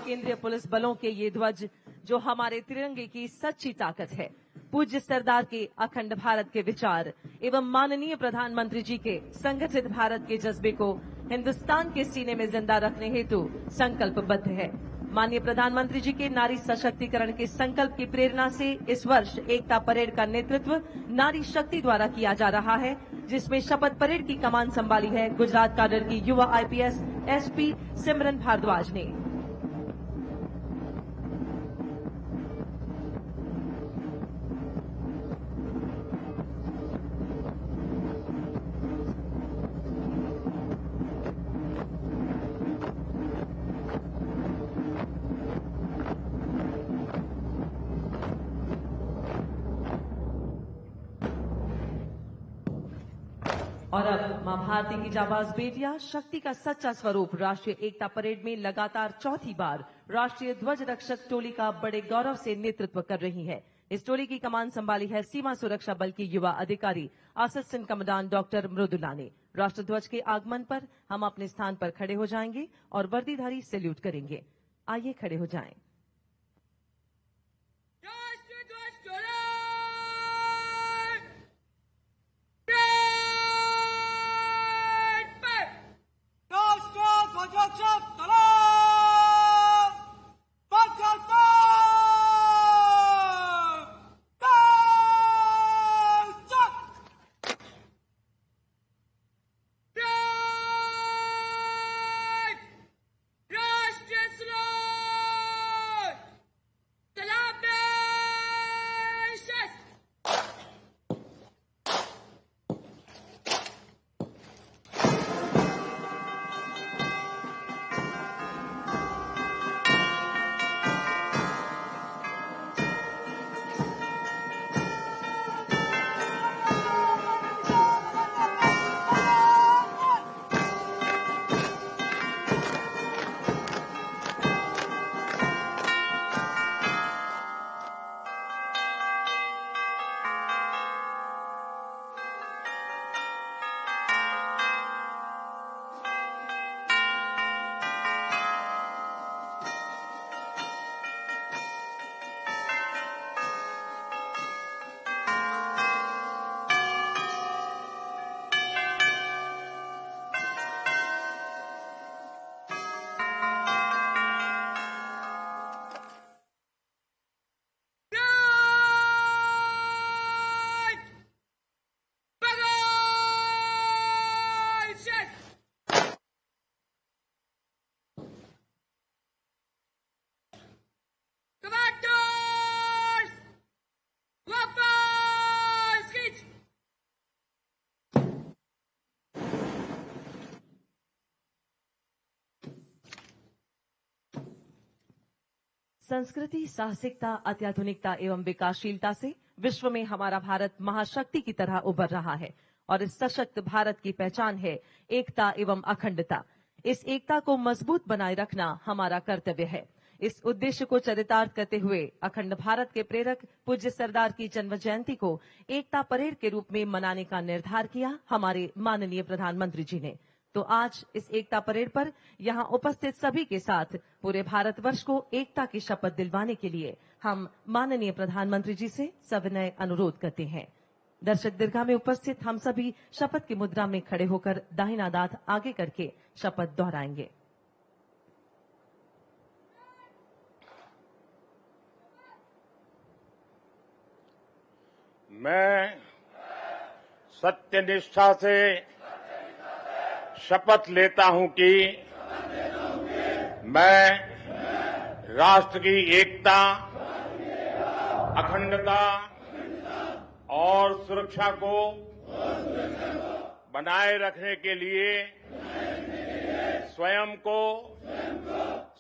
केंद्रीय पुलिस बलों के ये ध्वज जो हमारे तिरंगे की सच्ची ताकत है। पूज्य सरदार के अखंड भारत के विचार एवं माननीय प्रधानमंत्री जी के संगठित भारत के जज्बे को हिंदुस्तान के सीने में जिंदा रखने हेतु संकल्पबद्ध है। माननीय प्रधानमंत्री जी के नारी सशक्तिकरण के संकल्प की प्रेरणा से इस वर्ष एकता परेड का नेतृत्व नारी शक्ति द्वारा किया जा रहा है, जिसमें शपथ परेड की कमान संभाली है गुजरात काडर की युवा आईपीएस एसपी सिमरन भारद्वाज ने। और अब मां भारती की जाबाज बेटियां शक्ति का सच्चा स्वरूप राष्ट्रीय एकता परेड में लगातार चौथी बार राष्ट्रीय ध्वज रक्षक टोली का बड़े गौरव से नेतृत्व कर रही है। इस टोली की कमान संभाली है सीमा सुरक्षा बल की युवा अधिकारी असिस्टेंट कमांडेंट डॉक्टर मृदुला ने। राष्ट्रध्वज के आगमन पर हम अपने स्थान पर खड़े हो जाएंगे और वर्दीधारी सैल्यूट करेंगे। आइए खड़े हो जाएं। संस्कृति, साहसिकता, अत्याधुनिकता एवं विकासशीलता से विश्व में हमारा भारत महाशक्ति की तरह उभर रहा है और इस सशक्त भारत की पहचान है एकता एवं अखंडता। इस एकता को मजबूत बनाए रखना हमारा कर्तव्य है। इस उद्देश्य को चरितार्थ करते हुए अखंड भारत के प्रेरक पूज्य सरदार की जन्म जयंती को एकता परेड के रूप में मनाने का निर्धार किया हमारे माननीय प्रधानमंत्री जी ने। तो आज इस एकता परेड पर यहां उपस्थित सभी के साथ पूरे भारतवर्ष को एकता की शपथ दिलवाने के लिए हम माननीय प्रधानमंत्री जी से सविनय अनुरोध करते हैं। दर्शक दीर्घा में उपस्थित हम सभी शपथ की मुद्रा में खड़े होकर दाहिना दांत आगे करके शपथ दोहराएंगे। मैं सत्यनिष्ठा से शपथ लेता हूं कि मैं राष्ट्र की एकता, अखंडता और सुरक्षा को बनाए रखने के लिए स्वयं को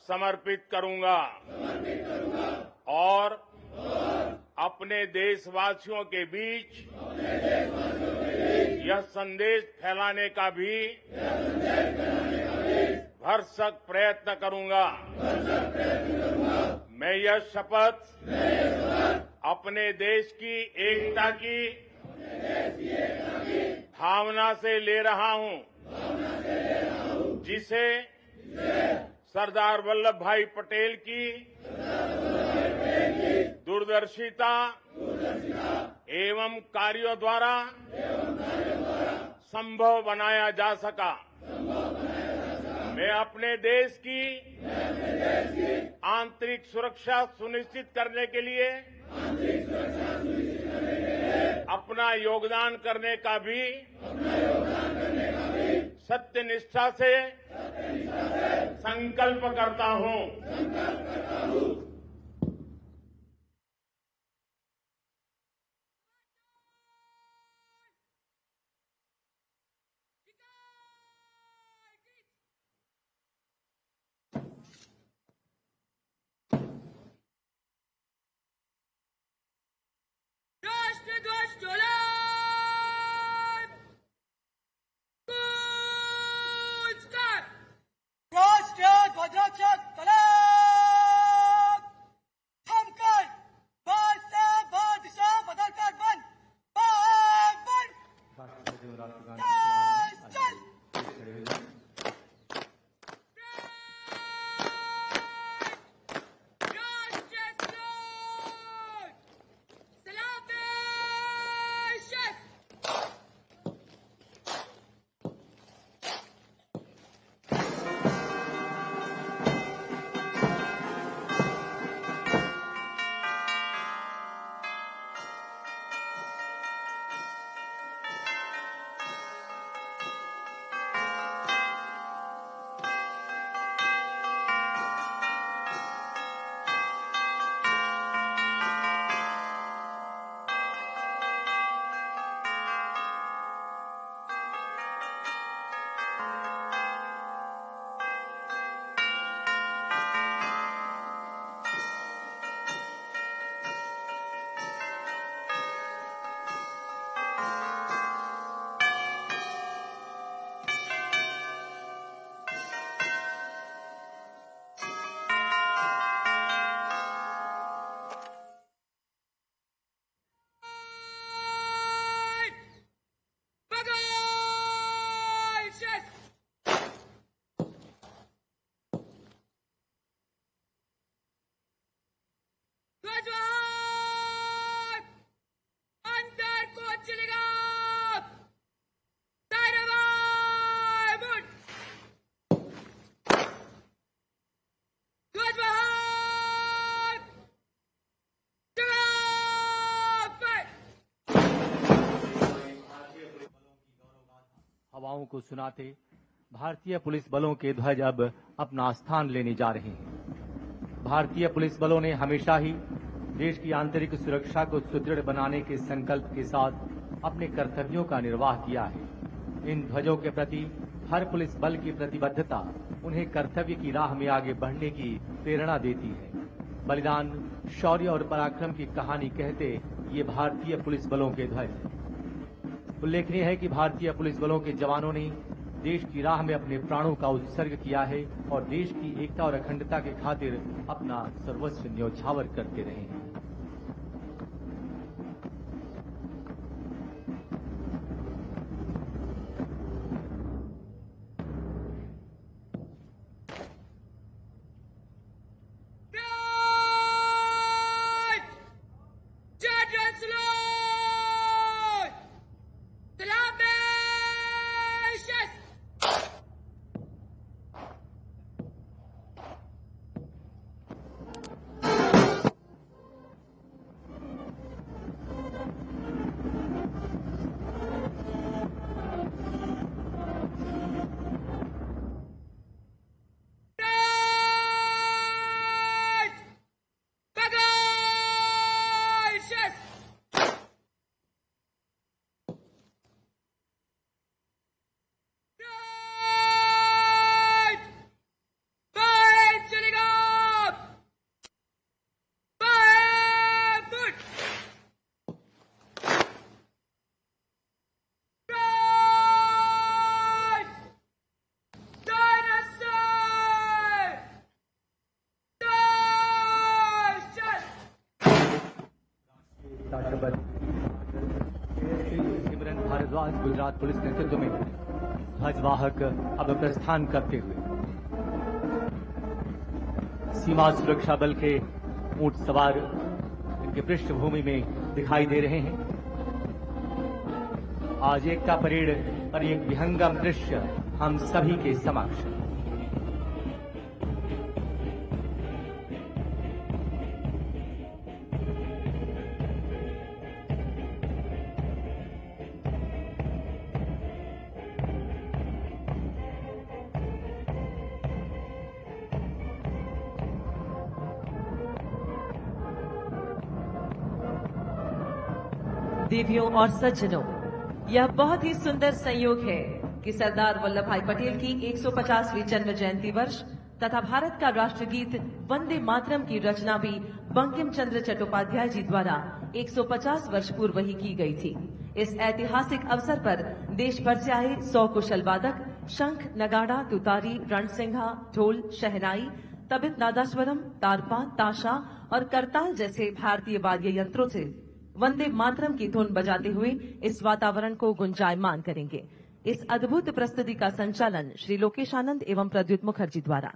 समर्पित करूंगा और अपने देशवासियों के बीच यह संदेश फैलाने का भी भरसक प्रयत्न करूंगा। मैं यह शपथ अपने देश की एकता की भावना से ले रहा हूं, जिसे सरदार वल्लभ भाई पटेल की दूरदर्शिता एवं कार्यों द्वारा संभव बनाया जा सका। मैं अपने देश की आंतरिक सुरक्षा सुनिश्चित करने के लिए अपना योगदान करने का भी सत्यनिष्ठा से संकल्प करता हूं। राष्ट्रध्वज डोला, कूच कर। राष्ट्रीय ध्वजरक्षक तलाक थमकर बार से बार दिशा बदलकर बंद चल। राष्ट्रीय सलूट, सलाम पेश। ध्वजवान अंदर को चलेगा। दायरेवार मुड़। ध्वजवान जगह पर। हवाओं को सुनाते भारतीय पुलिस बलों के ध्वज अब अपना स्थान लेने जा रहे हैं। भारतीय पुलिस बलों ने हमेशा ही देश की आंतरिक सुरक्षा को सुदृढ़ बनाने के संकल्प के साथ अपने कर्तव्यों का निर्वाह किया है। इन ध्वजों के प्रति हर पुलिस बल की प्रतिबद्धता उन्हें कर्तव्य की राह में आगे बढ़ने की प्रेरणा देती है। बलिदान, शौर्य और पराक्रम की कहानी कहते ये भारतीय पुलिस बलों के ध्वज। उल्लेखनीय है कि भारतीय पुलिस बलों के जवानों ने देश की राह में अपने प्राणों का उत्सर्ग किया है और देश की एकता और अखंडता के खातिर अपना सर्वस्व न्यौछावर करते रहे हैं। General salute! Salam pesh! सिमरन भारद्वाज गुजरात पुलिस नेतृत्व में ध्वजवाहक अब प्रस्थान करते हुए सीमा सुरक्षा बल के ऊंट सवार इनके पृष्ठभूमि में दिखाई दे रहे हैं। आज एकता परेड पर एक विहंगम दृश्य हम सभी के समक्ष। देवियों और सज्जनों, यह बहुत ही सुंदर संयोग है कि सरदार वल्लभ भाई पटेल की 150वीं जन्म जयंती वर्ष तथा भारत का राष्ट्रगीत वंदे मातरम की रचना भी बंकिम चंद्र चट्टोपाध्याय जी द्वारा 150 वर्ष पूर्व ही की गई थी। इस ऐतिहासिक अवसर पर देश भर से आए 100 कुशल वादक शंख, नगाड़ा, तुतारी, रणसिंघा, ढोल, शहनाई, तबित, नादास्वरम, तारपा, ताशा और करताल जैसे भारतीय वाद्य यंत्रों से वंदे मातरम की धुन बजाते हुए इस वातावरण को गुंजायमान करेंगे। इस अद्भुत प्रस्तुति का संचालन श्री लोकेश आनंद एवं प्रद्युत मुखर्जी द्वारा।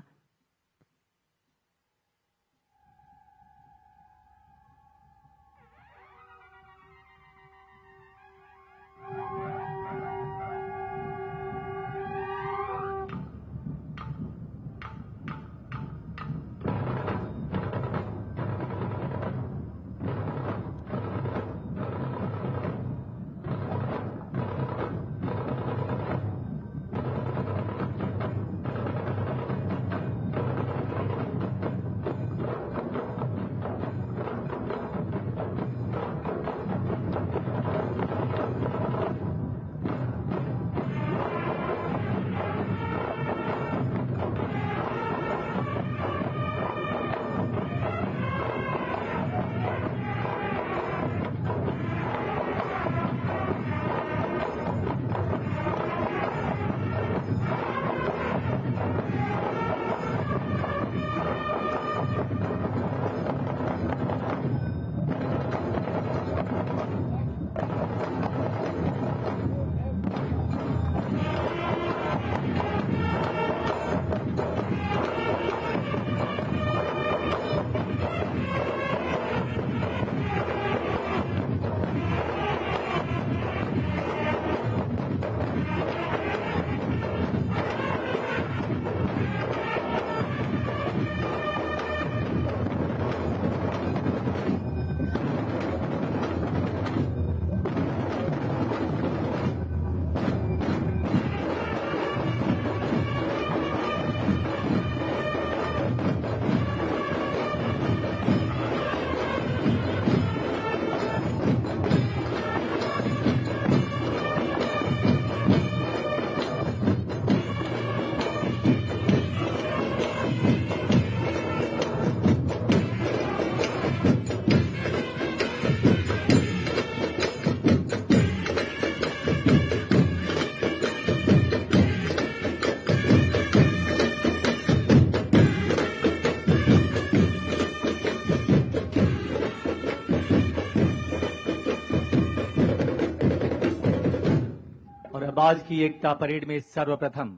आज की एकता परेड में सर्वप्रथम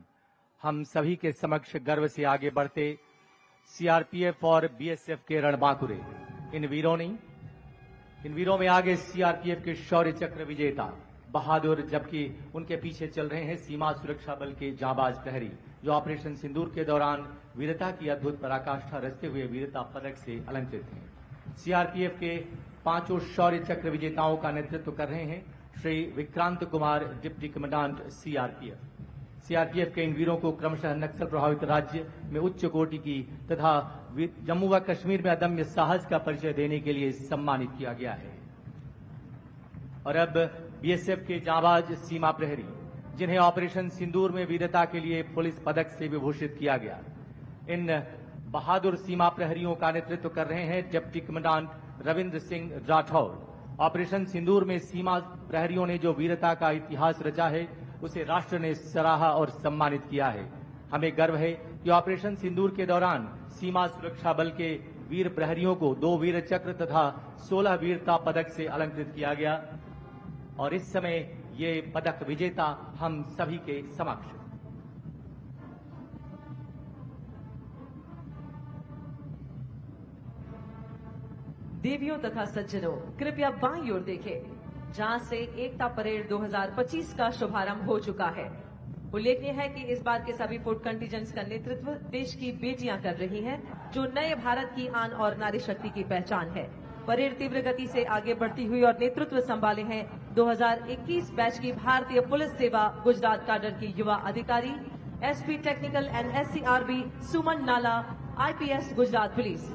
हम सभी के समक्ष गर्व से आगे बढ़ते सीआरपीएफ और बीएसएफ के रणबांकुरे इन वीरों में आगे सीआरपीएफ के शौर्य चक्र विजेता बहादुर, जबकि उनके पीछे चल रहे हैं सीमा सुरक्षा बल के जांबाज प्रहरी जो ऑपरेशन सिंदूर के दौरान वीरता की अद्भुत पराकाष्ठा रचते हुए वीरता पदक से अलंकृत हैं। सीआरपीएफ के 5 शौर्य चक्र विजेताओं का नेतृत्व कर रहे हैं Shri Vikrant Kumar, deputy commandant CRPF. CRPF के इन वीरों को क्रमशः नक्सल प्रभावित राज्य में उच्च कोटि की तथा जम्मू व कश्मीर में अदम्य साहस का परिचय देने के लिए सम्मानित किया गया है। और अब बीएसएफ के जांबाज सीमा प्रहरी जिन्हें ऑपरेशन सिंदूर में वीरता के लिए पुलिस पदक से विभूषित किया गया, इन बहादुर सीमा प्रहरियों का नेतृत्व कर रहे हैं deputy commandant Ravindra Singh Rathore. Operation Sindoor में सीमा प्रहरियों ने जो वीरता का इतिहास रचा है उसे राष्ट्र ने सराहा और सम्मानित किया है। हमें गर्व है कि ऑपरेशन सिंदूर के दौरान सीमा सुरक्षा बल के वीर प्रहरियों को 2 वीर चक्र तथा 16 वीरता पदक से अलंकृत किया गया और इस समय ये पदक विजेता हम सभी के समक्ष। देवियों तथा सज्जनों, कृपया बाईं ओर देखें, जहां से एकता परेड 2025 का शुभारंभ हो चुका है। उल्लेखनीय है कि इस बार के सभी फूड कंटीजेंट्स का नेतृत्व देश की बेटियां कर रही हैं, जो नए भारत की आन और नारी शक्ति की पहचान है। परेड तीव्र गति से आगे बढ़ती हुई और नेतृत्व संभाले हैं 2021 बैच की भारतीय पुलिस सेवा गुजरात काडर की युवा अधिकारी एसपी टेक्निकल एंड SCRB सुमन नाला, IPS गुजरात पुलिस।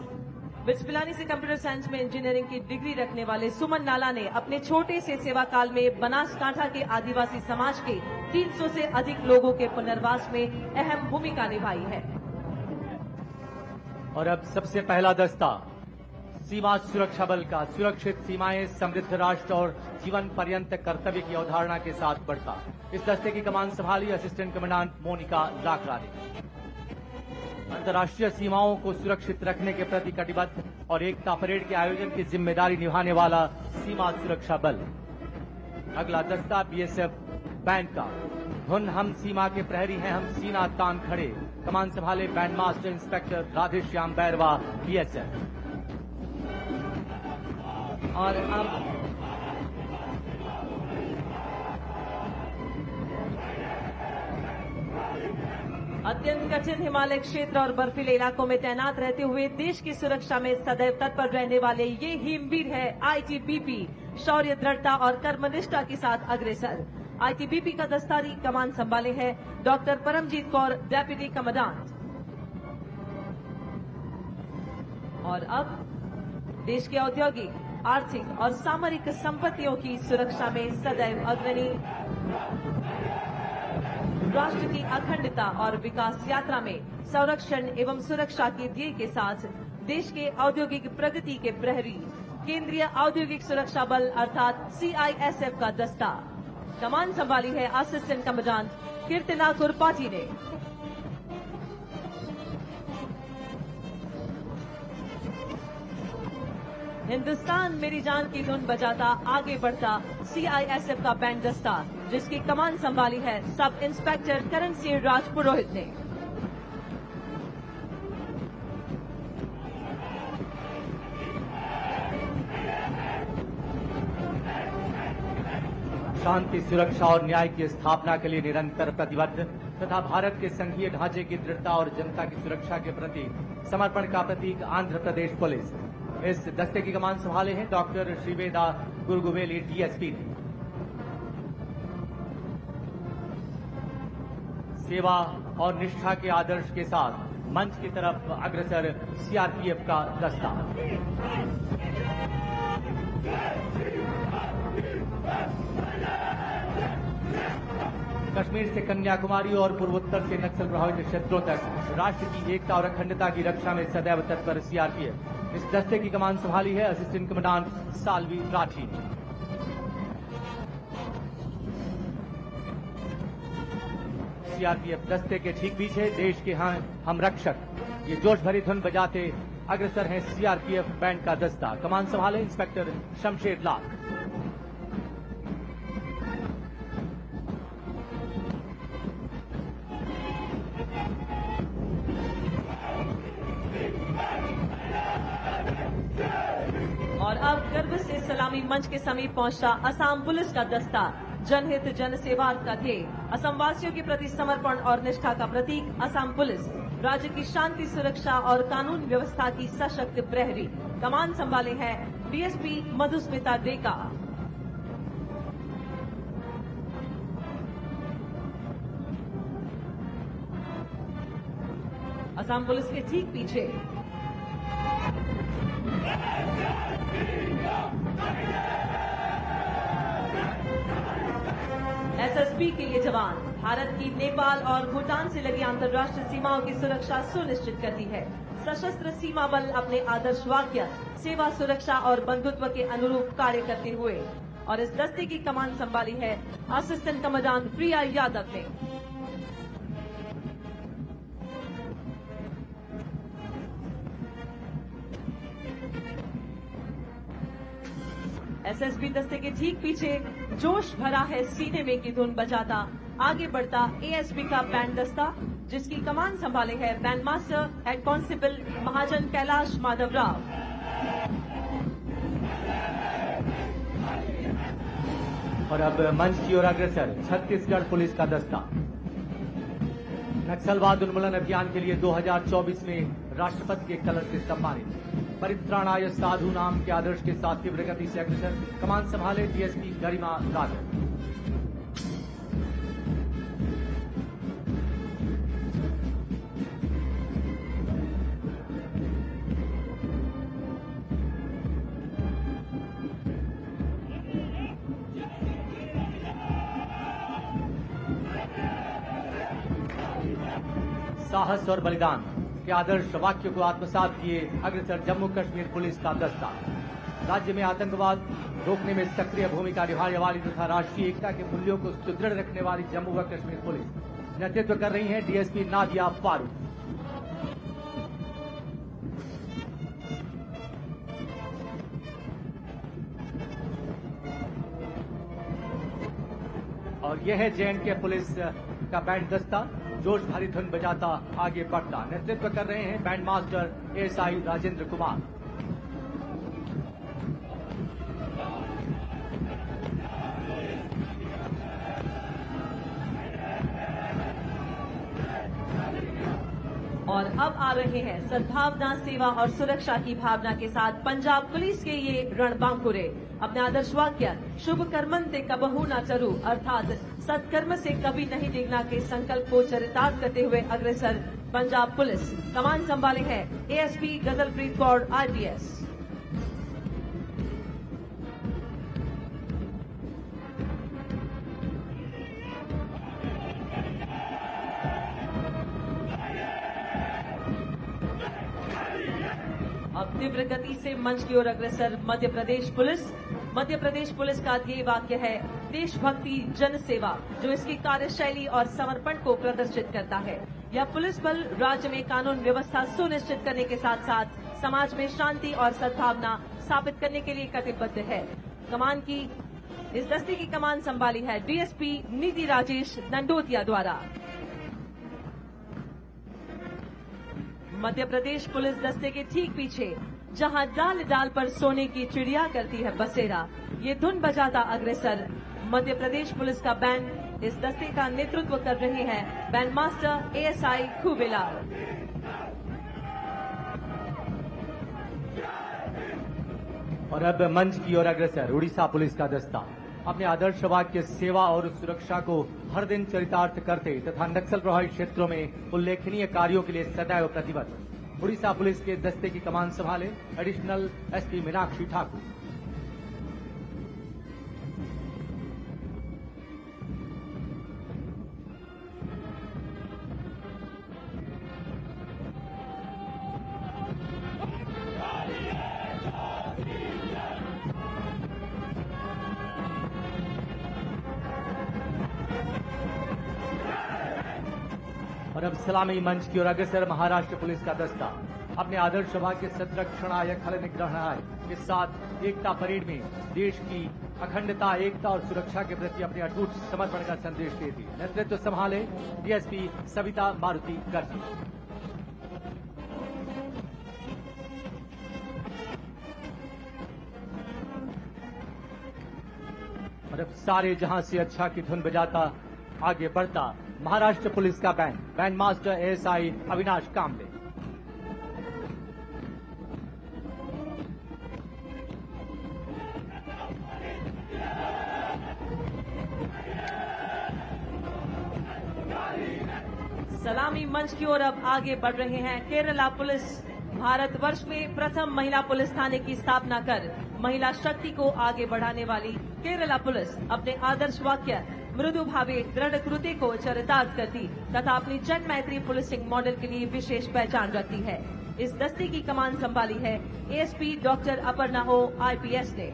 बिस्मिलानी से कंप्यूटर साइंस में इंजीनियरिंग की डिग्री रखने वाले सुमन नाला ने अपने छोटे से सेवा काल में बनासकांठा के आदिवासी समाज के 300 से अधिक लोगों के पुनर्वास में अहम भूमिका निभाई है। और अब सबसे पहला दस्ता सीमा सुरक्षा बल का सुरक्षित सीमाएं समृद्ध राष्ट्र और जीवन पर्यंत कर्तव्य की अवधारणा के साथ बढ़ता। इस दस्ते की कमान संभाली असिस्टेंट कमांडेंट मोनिका लाकरा ने। अंतर्राष्ट्रीय सीमाओं को सुरक्षित रखने के प्रति कटिबद्ध और एकता परेड के आयोजन की जिम्मेदारी निभाने वाला सीमा सुरक्षा बल। अगला दस्ता BSF बैंड का। धुन हम सीमा के प्रहरी हैं, हम सीना तान खड़े। कमान संभाले band master inspector Radheshyam Bairwa, BSF। और अब अत्यंत कठिन हिमालय क्षेत्र और बर्फीले इलाकों में तैनात रहते हुए देश की सुरक्षा में सदैव तत्पर रहने वाले ये हिमवीर है ITBP, शौर्य, दृढ़ता और कर्मनिष्ठा के साथ अग्रसर। ITBP का दस्तारी कमान संभाले है doctor Paramjit Kaur, deputy commandant. और अब देश के औद्योगिक, आर्थिक और सामरिक संपत्तियों की सुरक्षा में सदैव अग्रणी, राष्ट्र की अखंडता और विकास यात्रा में संरक्षण एवं सुरक्षा के ध्येय के साथ देश के औद्योगिक प्रगति के प्रहरी, केंद्रीय औद्योगिक सुरक्षा बल अर्थात CISF का दस्ता। कमान संभाली है असिस्टेंट कमांडेंट कीर्तना कुरपाटी ने। हिंदुस्तान मेरी जान की धुन बजाता आगे बढ़ता CISF का बैंड दस्ता, जिसकी कमान संभाली है सब इंस्पेक्टर करण सिंह राजपुरोहित ने। शांति, सुरक्षा और न्याय की स्थापना के लिए निरंतर प्रतिबद्ध तथा भारत के संघीय ढांचे की दृढ़ता और जनता की सुरक्षा के प्रति समर्पण का प्रतीक आंध्र प्रदेश पुलिस। इस दस्ते की कमान संभाले हैं डॉक्टर श्रीवेदा गुरगुवेली, DSP ने। सेवा और निष्ठा के आदर्श के साथ मंच की तरफ अग्रसर CRPF का दस्ता। कश्मीर से कन्याकुमारी और पूर्वोत्तर से नक्सल प्रभावित क्षेत्रों तक राष्ट्र की एकता और अखंडता की रक्षा में सदैव तत्पर CRPF। इस दस्ते की कमान संभाली है असिस्टेंट कमांडेंट साल्वी राठी ने। CRPF दस्ते के ठीक पीछे देश के हम रक्षक ये जोश भरी धुन बजाते अग्रसर हैं CRPF बैंड का दस्ता। कमान संभाले इंस्पेक्टर शमशेर लाल। और अब गर्व से सलामी मंच के समीप पहुंचा असम पुलिस का दस्ता। जनहित जन सेवा का ध्येय, असम वासियों के प्रति समर्पण और निष्ठा का प्रतीक असम पुलिस, राज्य की शांति, सुरक्षा और कानून व्यवस्था की सशक्त प्रहरी। कमान संभाले हैं DSP मधुस्मिता डेका। असम पुलिस के ठीक पीछे SSB के ये जवान भारत की नेपाल और भूटान से लगी अंतर्राष्ट्रीय सीमाओं की सुरक्षा सुनिश्चित करती है। सशस्त्र सीमा बल अपने आदर्श वाक्य सेवा, सुरक्षा और बंधुत्व के अनुरूप कार्य करते हुए। और इस दस्ते की कमान संभाली है असिस्टेंट कमांडेंट प्रिया यादव ने। SSB दस्ते के ठीक पीछे जोश भरा है सीने में की धुन बजाता आगे बढ़ता ASB का बैंड दस्ता, जिसकी कमान संभाले है बैंड मास्टर हेड कांस्टेबल महाजन कैलाश माधव राव। और अब मंच की ओर अग्रसर छत्तीसगढ़ पुलिस का दस्ता। नक्सलवाद उन्मूलन अभियान के लिए 2024 में राष्ट्रपति के कलश से सम्मानित। परित्राणाय साधु नाम के आदर्श के साथ तीव्र गति से अग्रसर। कमान संभाले डीएसपी गरिमा राघव। साहस और बलिदान के आदर्श वाक्य को आत्मसात किए अग्रसर जम्मू कश्मीर पुलिस का दस्ता। राज्य में आतंकवाद रोकने में सक्रिय भूमिका निभाने वाली तथा राष्ट्रीय एकता के मूल्यों को सुदृढ़ रखने वाली जम्मू व कश्मीर पुलिस नेतृत्व कर रही है डीएसपी नादिया फारूक। और यह है जेएंडके पुलिस का बैंड दस्ता, जोश भरी धुन बजाता आगे बढ़ता। नेतृत्व कर रहे हैं band master ASI Rajendra Kumar. और अब आ रहे हैं सद्भावना, सेवा और सुरक्षा की भावना के साथ पंजाब पुलिस के ये रणबांकुरे। अपने आदर्श वाक्य शुभ कर्मंते कबहू ना चरू अर्थात सत्कर्म से कभी नहीं डिगना के संकल्प को चरितार्थ करते हुए अग्रसर पंजाब पुलिस। कमान संभाले हैं एएसपी गजलप्रीत कौर IPS। अब तीव्र गति से मंच की ओर अग्रसर मध्य प्रदेश पुलिस। मध्य प्रदेश पुलिस का ध्येय वाक्य है देशभक्ति जन सेवा, जो इसकी कार्यशैली और समर्पण को प्रदर्शित करता है। यह पुलिस बल राज्य में कानून व्यवस्था सुनिश्चित करने के साथ साथ समाज में शांति और सद्भावना स्थापित करने के लिए कटिबद्ध है। कमान की इस दस्ते की कमान संभाली है डीएसपी निधि राजेश दंडोतिया द्वारा। मध्य प्रदेश पुलिस दस्ते के ठीक पीछे जहां डाल डाल पर सोने की चिड़िया करती है बसेरा, ये धुन बजाता अग्रसर मध्य प्रदेश पुलिस का बैंड। इस दस्ते का नेतृत्व कर रहे हैं बैंड मास्टर एएसआई खूबेलाल। और अब मंच की ओर अग्रसर उड़ीसा पुलिस का दस्ता। अपने आदर्श वाक्य सेवा और सुरक्षा को हर दिन चरितार्थ करते तथा नक्सल प्रभावित क्षेत्रों में उल्लेखनीय कार्यों के लिए सदैव प्रतिबद्ध उड़ीसा पुलिस के दस्ते की कमान संभाले एडिशनल एसपी मीनाक्षी ठाकुर। और अब सलामी मंच की ओर अग्रसर महाराष्ट्र पुलिस का दस्ता। अपने आदर्श सभा के संरक्षणाय खल निग्रहणाय के साथ एकता परेड में देश की अखंडता, एकता और सुरक्षा के प्रति अपने अटूट समर्पण का संदेश देती। नेतृत्व संभाले डीएसपी सविता मारुति गर्जी। और अब सारे जहां से अच्छा की धुन बजाता आगे बढ़ता महाराष्ट्र पुलिस का बैंड मास्टर एएसआई अविनाश कामले। सलामी मंच की ओर अब आगे बढ़ रहे हैं केरला पुलिस। भारतवर्ष में प्रथम महिला पुलिस थाने की स्थापना कर महिला शक्ति को आगे बढ़ाने वाली केरला पुलिस अपने आदर्श वाक्य मृदु भावे दृढ़ कृत्य को चरितार्थ करती तथा अपनी जन मैत्री पुलिसिंग मॉडल के लिए विशेष पहचान रखती है। इस दस्ते की कमान संभाली है एएसपी डॉक्टर अपर्णा हो IPS ने।